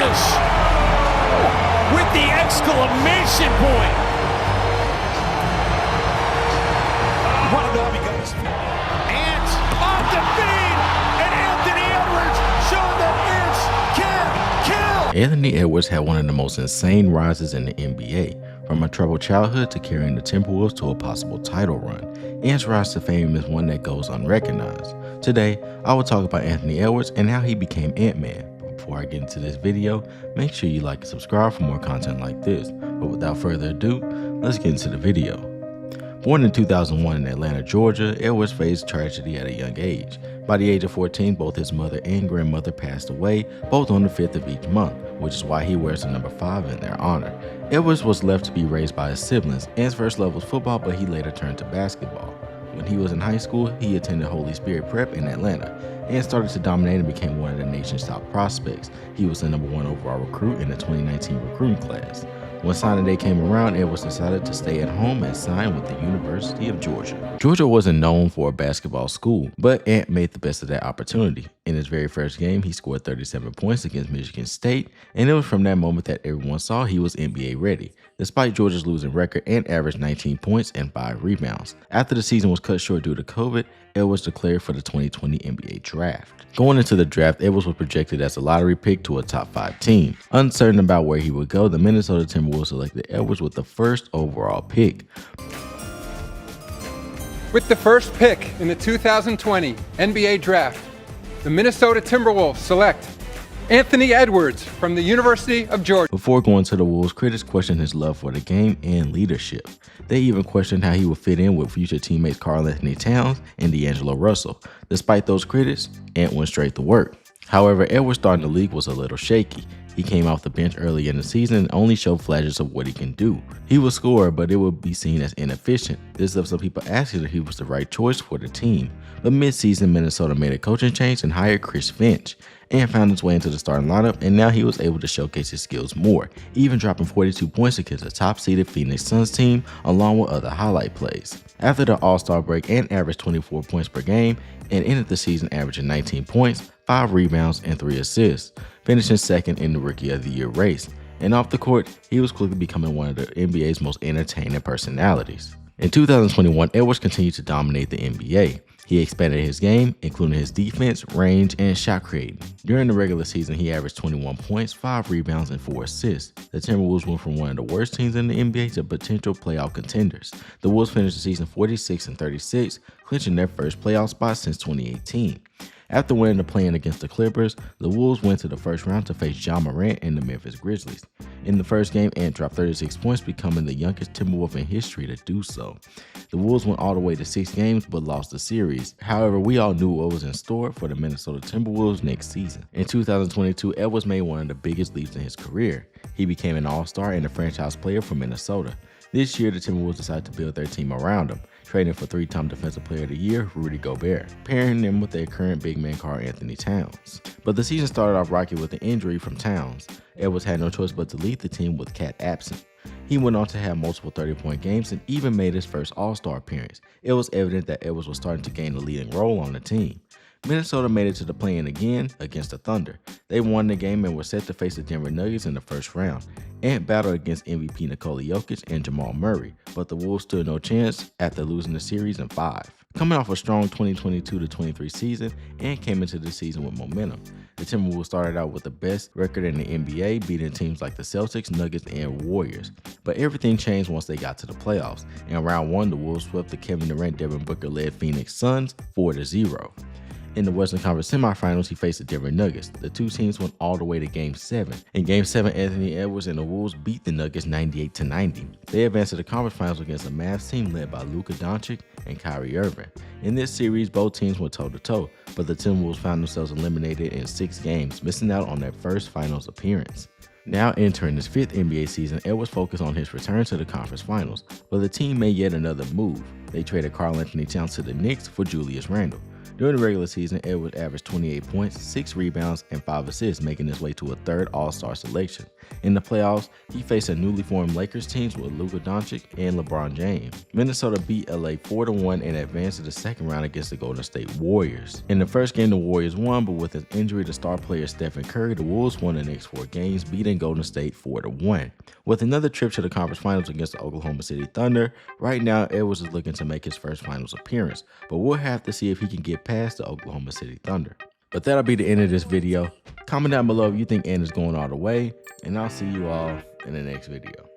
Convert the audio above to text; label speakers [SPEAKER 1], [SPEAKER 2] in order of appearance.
[SPEAKER 1] finish with the exclamation point. What it all becomes. Ant off the feed, and Anthony Edwards showing that Ants can kill.
[SPEAKER 2] Anthony Edwards had one of the most insane rises in the NBA, from a troubled childhood to carrying the Timberwolves to a possible title run. Ant's rise to fame is one that goes unrecognized. Today, I will talk about Anthony Edwards and how he became Ant-Man. But before I get into this video, make sure you like and subscribe for more content like this. But without further ado, let's get into the video. Born in 2001 in Atlanta, Georgia, Edwards faced tragedy at a young age. By the age of 14, both his mother and grandmother passed away, both on the 5th of each month, which is why he wears the number 5 in their honor. Edwards was left to be raised by his siblings. Ant's first love was football, but he later turned to basketball. When he was in high school, he attended Holy Spirit Prep in Atlanta and started to dominate and became one of the nation's top prospects. He was the number 1 overall recruit in the 2019 recruiting class. When signing day came around, Edwards decided to stay at home and sign with the University of Georgia. Georgia wasn't known for a basketball school, but Ant made the best of that opportunity. In his very first game, he scored 37 points against Michigan State, and it was from that moment that everyone saw he was NBA ready. Despite Georgia's losing record, Ant averaged 19 points and 5 rebounds. After the season was cut short due to COVID, Edwards declared for the 2020 NBA draft. Going into the draft, Edwards was projected as a lottery pick to a top 5 team. Uncertain about where he would go, the Minnesota Timberwolves selected Edwards with the first overall pick.
[SPEAKER 3] With the first pick in the 2020 NBA draft, the Minnesota Timberwolves select Anthony Edwards from the University of Georgia.
[SPEAKER 2] Before going to the Wolves, critics questioned his love for the game and leadership. They even questioned how he would fit in with future teammates Karl-Anthony Towns and D'Angelo Russell. Despite those critics, Ant went straight to work. However, Edwards starting the league was a little shaky. He came off the bench early in the season and only showed flashes of what he can do. He would score, but it would be seen as inefficient. This left some people asking if he was the right choice for the team. But mid-season, Minnesota made a coaching change and hired Chris Finch, and found his way into the starting lineup, and now he was able to showcase his skills more, even dropping 42 points against a top-seeded Phoenix Suns team along with other highlight plays. After the All-Star break, Ant averaged 24 points per game and ended the season averaging 19 points, 5 rebounds, and 3 assists, finishing second in the Rookie of the Year race. And off the court, he was quickly becoming one of the NBA's most entertaining personalities. In 2021, Edwards continued to dominate the NBA. He expanded his game, including his defense, range, and shot creating. During the regular season, he averaged 21 points, 5 rebounds, and 4 assists. The Timberwolves went from one of the worst teams in the NBA to potential playoff contenders. The Wolves finished the season 46-36, clinching their first playoff spot since 2018. After winning the play-in against the Clippers, the Wolves went to the first round to face Ja Morant and the Memphis Grizzlies. In the first game, Ant dropped 36 points, becoming the youngest Timberwolf in history to do so. The Wolves went all the way to 6 games but lost the series. However, we all knew what was in store for the Minnesota Timberwolves next season. In 2022, Edwards made one of the biggest leaps in his career. He became an all-star and a franchise player for Minnesota. This year, the Timberwolves decided to build their team around him, trading for 3-time Defensive Player of the Year, Rudy Gobert, pairing them with their current big man Karl-Anthony Towns. But the season started off rocky with an injury from Towns. Edwards had no choice but to lead the team with Cat absent. He went on to have multiple 30-point games and even made his first All-Star appearance. It was evident that Edwards was starting to gain a leading role on the team. Minnesota made it to the play-in again against the Thunder. They won the game and were set to face the Denver Nuggets in the first round. Ant battled against MVP Nikola Jokic and Jamal Murray, but the Wolves stood no chance after losing the series in 5. Coming off a strong 2022-23 season, Ant came into the season with momentum. The Timberwolves started out with the best record in the NBA, beating teams like the Celtics, Nuggets, and Warriors. But everything changed once they got to the playoffs. In round 1, the Wolves swept the Kevin Durant, Devin Booker-led Phoenix Suns 4-0. In the Western Conference semifinals, he faced the Denver Nuggets. The two teams went all the way to Game 7. In Game 7, Anthony Edwards and the Wolves beat the Nuggets 98-90. They advanced to the conference finals against a Mavs team led by Luka Doncic and Kyrie Irving. In this series, both teams went toe-to-toe, but the Timberwolves found themselves eliminated in 6 games, missing out on their first finals appearance. Now entering his 5th NBA season, Edwards focused on his return to the conference finals, but the team made yet another move. They traded Karl-Anthony Towns to the Knicks for Julius Randle. During the regular season, Edwards averaged 28 points, 6 rebounds, and 5 assists, making his way to a third All-Star selection. In the playoffs, he faced a newly formed Lakers teams with Luka Doncic and LeBron James. Minnesota beat LA 4-1 and advanced to the second round against the Golden State Warriors. In the first game, the Warriors won, but with an injury to star player Stephen Curry, the Wolves won the next 4 games, beating Golden State 4-1. With another trip to the conference finals against the Oklahoma City Thunder, right now Edwards is looking to make his first finals appearance, but we'll have to see if he can get past the Oklahoma City Thunder. But that'll be the end of this video. Comment down below if you think Ant is going all the way, and I'll see you all in the next video.